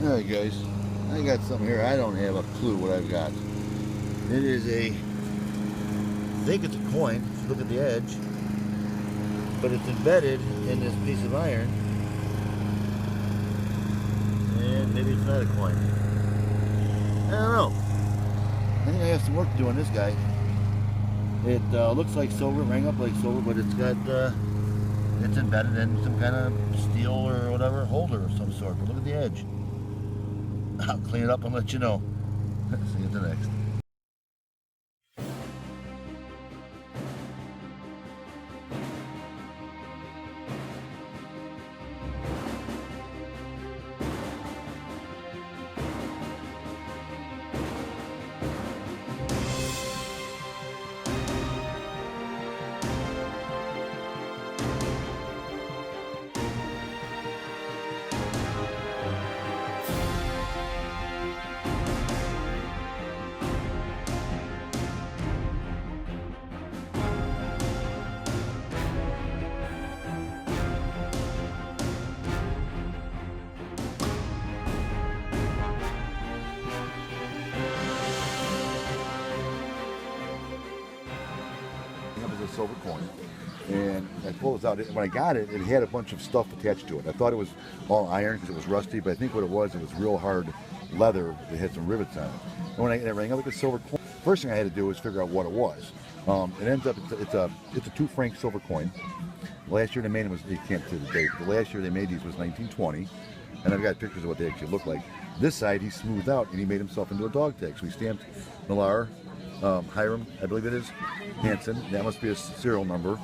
Alright guys, I got something here. I don't have a clue what I've got. It is I think it's a coin. Look at the edge. But it's embedded in this piece of iron. And maybe it's not a coin. I don't know. I think I have some work to do on this guy. It looks like silver, rang up like silver, but it's got, it's embedded in some kind of steel or whatever holder of some sort. But look at the edge. I'll clean it up and let you know. See you at the next. A silver coin, and I pulled this out. When I got it, it had a bunch of stuff attached to it. I thought it was all iron because it was rusty, but I think what it was real hard leather that had some rivets on it. And when it rang out like a silver coin, first thing I had to do was figure out what it was. It ends up it's a 2 franc silver coin. Last year they made it was, you can't see the date. The last year they made these was 1920, and I've got pictures of what they actually look like. This side he smoothed out and he made himself into a dog tag. So he stamped Millar, Hiram, I believe it is, Hanson. That must be a serial number,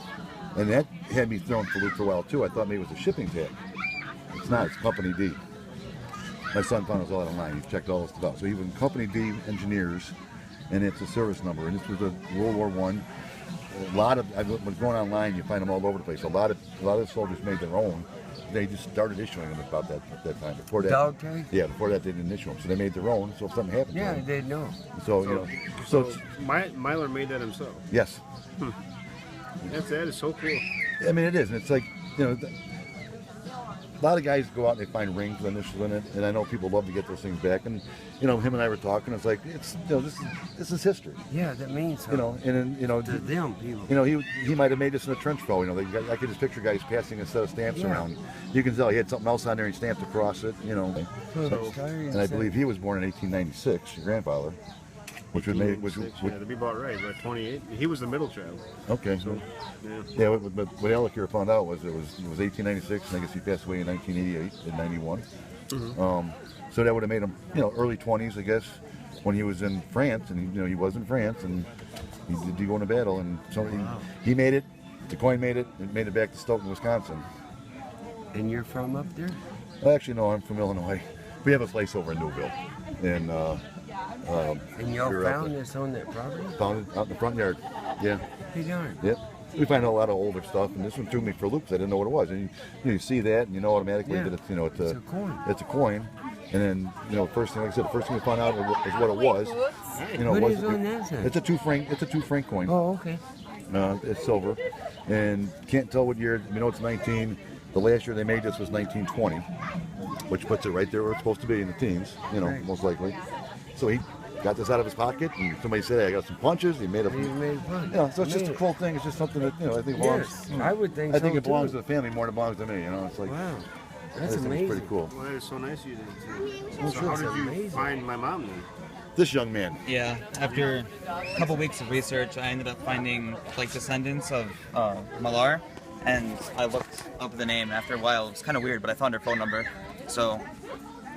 and that had me thrown for a loop for a while too. I thought maybe it was a shipping tag. It's not. It's Company D. My son found us all online. He checked all this stuff out. So even Company D Engineers, and it's a service number. And this was a World War I. A lot of I was going online. You find them all over the place. A lot of soldiers made their own. They just started issuing them about that time. Before that, dog tag? Yeah, before that they didn't issue them, so they made their own. So if something happened, yeah, to them, they know. So you know, so Myler made that himself. Yes. That is so cool. I mean, it is, and it's like, you know, a lot of guys go out and they find rings with initials in it, and I know people love to get those things back. And you know, him and I were talking. It's like, it's, you know, this is history. Yeah, that means something. You know, and you know, to them people. You know, he might have made this in a trench coat. You know, I could just picture guys passing a set of stamps around. You can tell he had something else on there and he stamped across it. You know, and I believe he was born in 1896. Your grandfather. Which would make, yeah, to be about right, 28. He was the middle child. Okay. So, yeah. But what Alec here found out was it was 1896, and I guess he passed away in 1988 and 91. Mm-hmm. So that would have made him, you know, early 20s, I guess, when he was in France, and you know he was in France, and he did go into battle, and so he made it. The coin made it. It made it back to Stoughton, Wisconsin. And you're from up there? Well, actually, no, I'm from Illinois. We have a place over in Newville, and y'all found this on that property? Found it out in the front yard. Yeah. Hey, darn. Yep. We find a lot of older stuff, and this one threw me for loops. I didn't know what it was, and you see that, and you know automatically that it's, you know, it's a coin. It's a coin, and then you know, first thing, like I said, the first thing we found out is what it was. You know, what is on that side? It's a 2 franc. It's a 2 franc coin. Oh, okay. It's silver, and can't tell what year. You know, it's 19. The last year they made this was 1920, which puts it right there where it's supposed to be in the teens. You know, most likely. So he got this out of his pocket, and somebody said, "Hey, I got some punches." He made a punch. You know, so it's just a cool thing. It's just something that, you know, I think belongs. Yes, I would think. I think it belongs to the family more than it belongs to me. You know, it's like, wow, that's amazing. It's pretty cool. Well, it's so nice of you to. Well, So sure. how did you find my mom then? This young man. Yeah, after a couple weeks of research, I ended up finding like descendants of Millar, and I looked up the name. After a while, it was kind of weird, but I found her phone number. So,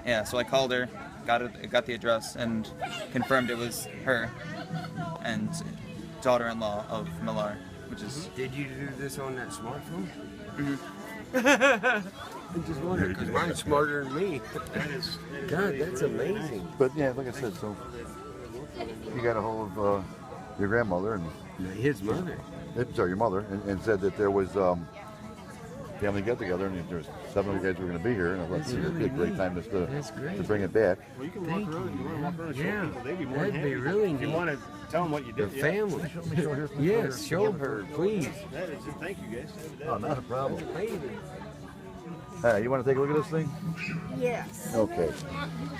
yeah, so I called her, got the address, and confirmed it was her and daughter-in-law of Millar, which is. Did you do this on that smartphone? Mm-hmm. I just wondered because mine's smarter than me. God, that's amazing. But yeah, like I said, so you got a hold of your grandmother and his mother. Sorry, your mother, and said that there was family get together, and there's 7 other guys who were going to be here, and I thought it would be a great time just to bring it back. Well, you can walk around. You want to walk around and show people? They'd be more that'd than happy. be really If you neat. want to tell them what you did. Your family. Yes, show her, please. That is it. Thank you, guys. Oh, not a problem. That's amazing. Hey, you want to take a look at this thing? Yes. Okay.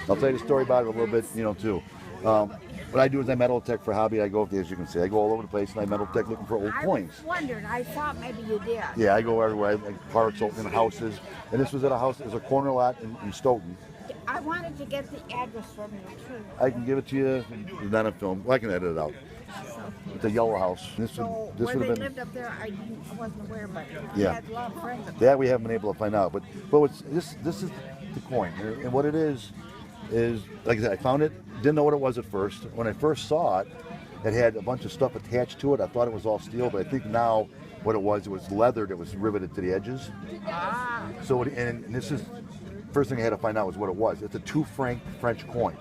I'll tell you the story about it a little bit, too. What I do is I metal detect for hobby. I go, as you can see, I go all over the place and I metal detect looking for old coins. I wondered. I thought maybe you did. Yeah, I go everywhere. I like parks, in houses. And this was at a house, it was a corner lot in Stoughton. I wanted to get the address from you, too. I can give it to you. It's not a film. Well, I can edit it out. It's a yellow house. So This where would they have been. lived up there, I wasn't aware, but Yeah. I had a lot of friends up That we haven't been able to find out. But this is the coin. And what it is like I said, I found it, didn't know what it was at first. When I first saw it, it had a bunch of stuff attached to it. I thought it was all steel, but I think now what it was leather that was riveted to the edges. Ah. So, and this is, first thing I had to find out was what it was. It's a 2 franc French coin.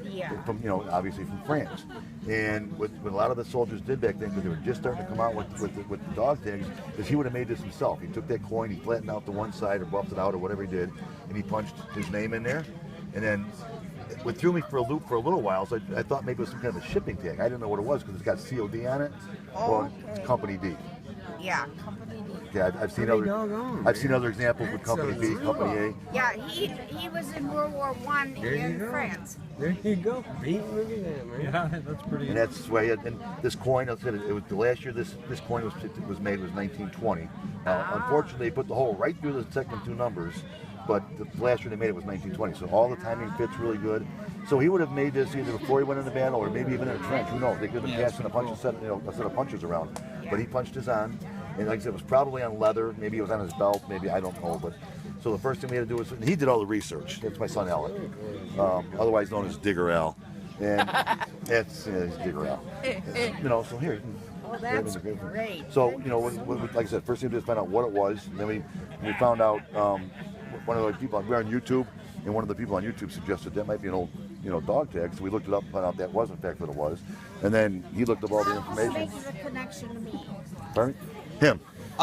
Yeah. From, obviously from France. And what a lot of the soldiers did back then, because they were just starting to come out with the dog tags, is he would have made this himself. He took that coin, he flattened out the one side or buffed it out or whatever he did, and he punched his name in there. And then it threw me for a loop for a little while, so I thought maybe it was some kind of a shipping tag. I didn't know what it was because it's got COD on it. Well, it's Company D. Yeah, Company D. Yeah, I've seen other examples with Company B, Company A. Yeah, he was in World War I in France. There you go. Pete, look at that, man. Yeah, that's pretty. And that's why. And this coin, I said it was the last year this coin was made was 1920. Now, unfortunately, they put the hole right through the second 2 numbers, but the last year they made it was 1920. So all the timing fits really good. So he would have made this either before he went into battle or maybe even in a trench. Who knows? They could have passed in a set of punches around. But he punched his on, and like I said, it was probably on leather. Maybe it was on his belt. Maybe I don't know. But so the first thing we had to do was he did all the research. That's my son Alec, otherwise known as Digger Al, and he's Digger Al. So here. Oh, that's great. So like I said, first thing we did was find out what it was. And then we found out one of the people we're on YouTube, and one of the people on YouTube suggested that might be an old dog tag. So we looked it up and found out that was in fact what it was. And then he looked up all the information. Making a connection to me. Pardon? Him.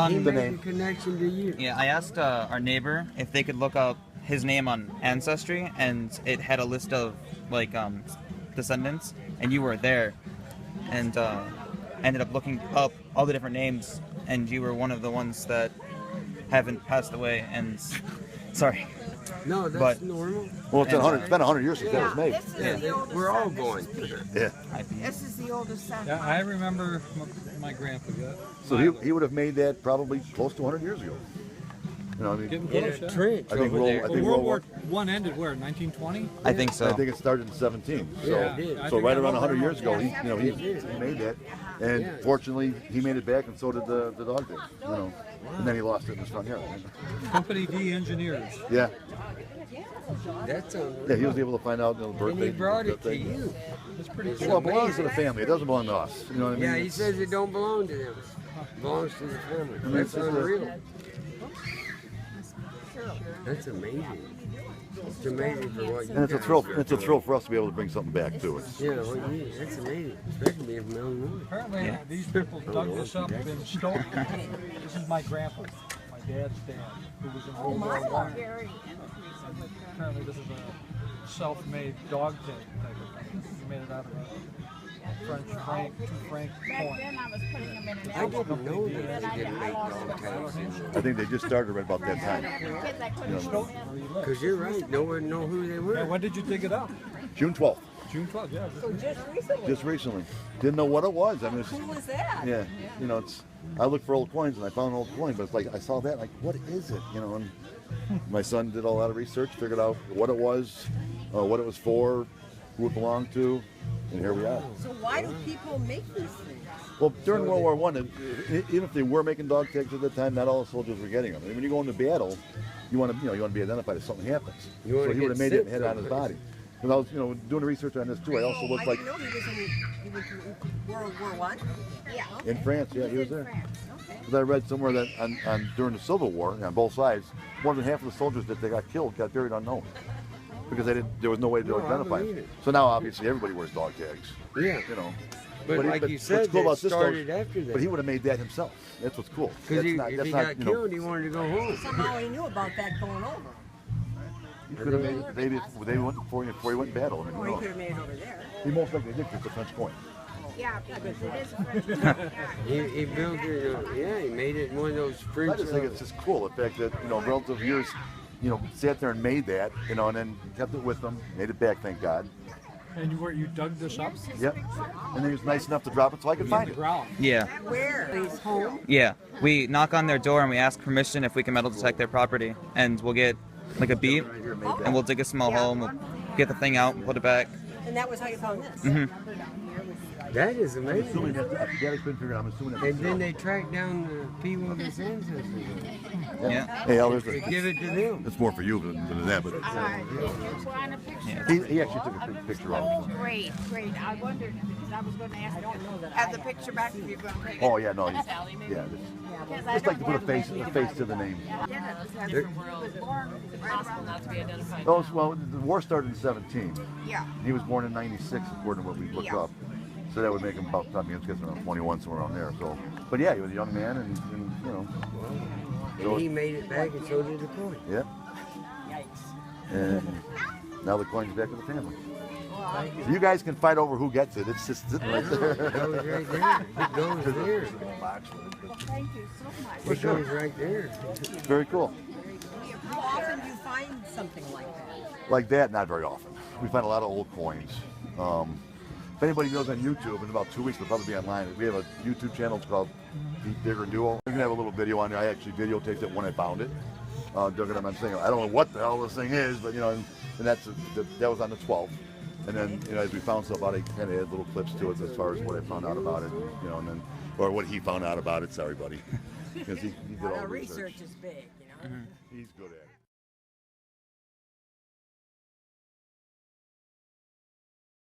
He The made name. a connection to you. Yeah, I asked our neighbor if they could look up his name on Ancestry, and it had a list of descendants, and you were there, and ended up looking up all the different names, and you were one of the ones that haven't passed away. And sorry. No, that's But- normal. Well, it's been 100 years since that was made. This is the oldest We're all son. going. Yeah. This is the oldest son. Yeah, I remember my grandpa got So he would have made that probably close to 100 years ago. getting In close. a Yeah. trench I think over there. Well, World War I ended where? 1920. I think so. I think it started in 17. So, Yeah, it did. I so think right I around know 100 that. years ago, he made that, and Yeah. fortunately, he made it back, and so did the dog tag. And then he lost it in his front yard. Company D engineers. Yeah, That's unreal. yeah, he was able to find out the And birthday. he brought it to thing. you. That's pretty It's cool. Well, it belongs to the amazing. family. It doesn't belong to us. You know what I mean? Yeah, he says it don't belong to them. It belongs to the family. That's it's just a- unreal. That's amazing. It's amazing for what you And it's a guys thrill. are It's a doing. thrill for us to be able to bring something back to it. Yeah, that's amazing. Especially being from Illinois. Apparently, these people dug this up in Stoughton. This is my grandpa, my dad's dad, who was in World War I. Very Apparently, this is a self-made dog tag type of thing. He made it out of a French franc, 2 franc Back coin. then, I was putting them in an I envelope. didn't know that they didn't make dog tags. I think they just started right about that time. Kids, I couldn't put them in. Where you live. Because you're right. No one know who they Yeah, were. when did you dig it up? June 12th, June 12th, yeah. just recently. Didn't know what it was. I mean, it's, Who was that? yeah, it's. I looked for old coins and I found an old coin, but it's like I saw that, like, what is it? And my son did a lot of research, figured out what it was, what it was for, who it belonged to, and here we are. So why do people make these things? Well, during World War I, even if they were making dog tags at the time, not all the soldiers were getting them. I mean, when you go into battle, you want to be identified if something happens. You wanna So he would get have made it and sent had it on his someplace. body. And I was, doing the research on this too. I also looked I like didn't know he was in World War I. Yeah. in France. Yeah, he was In there. France. Okay. Because I read somewhere that during the Civil War, on both sides, more than half of the soldiers that they got killed got buried unknown because there was no way to No, I identify believe them. it. So now, obviously, everybody wears dog tags. Yeah. But But like you what's said, cool that about this, though, started after that. But he would have made that himself. That's what's cool. Because That's if he got you know, killed, he wanted to go home. Somehow he knew about that going over. he could have made it maybe they went before he went in battle. I mean, Or who he knows? could have made it over there. He most likely did because it's a French coin. Yeah, because it is a French coin. Yeah. He built it, he made it in one of those I French. just think it's just cool the fact that relative years you know, sat there and made that, you know, and then kept it with them, made it back, thank God. And you dug this up? Yep. And he was nice enough to drop it so I could find it. Ground. Yeah. Where? He's home. Yeah. We knock on their door and we ask permission if we can metal detect their property, and we'll get like a beep, and we'll dig a small hole, and we'll get the thing out and put it back. And that was how you found this. That is I'm amazing. assuming that, I couldn't figure it out. I'm assuming that's And then they track down the people of his ancestors. Yeah. Hey, Al, there's They the, give it to them. it's more for you than that, but Did you want a picture? he actually took a big picture of Oh, it. great. I wondered because I was going to ask. I don't know that. Have the picture back if you're going to take it. Oh, yeah, no. Yeah, Because I just like don't to put a have face to the name. He was born right around. Oh, well, the war started in 17. Yeah. He was born in 96, according to what we looked Yeah. up. So that would make him about, I mean, it's around 21, somewhere around there. So, but yeah, he was a young man, and you know. And he made it back, and so did the coin. Yeah. And now the coin's back with the family. So you guys can fight over who gets it. It's just sitting right there. It goes right there. It goes there. Thank you so much. It goes right there. Very cool. How often do you find something like that? Like that, not very often. We find a lot of old coins. If anybody knows on YouTube, in about 2 weeks we'll probably be online. We have a YouTube channel. It's called DeepDiggerDuo. We're gonna have a little video on there. I actually videotaped it when I found it. Dug it up. I'm saying I don't know what the hell this thing is, but you know, and that's that was on the 12th. And then you know, as we found stuff out, I kind of added little clips to it as far as what I found out about it, you know, and then or what he found out about it. Sorry, buddy, because he did all the research. Research is big, you know. He's good at it.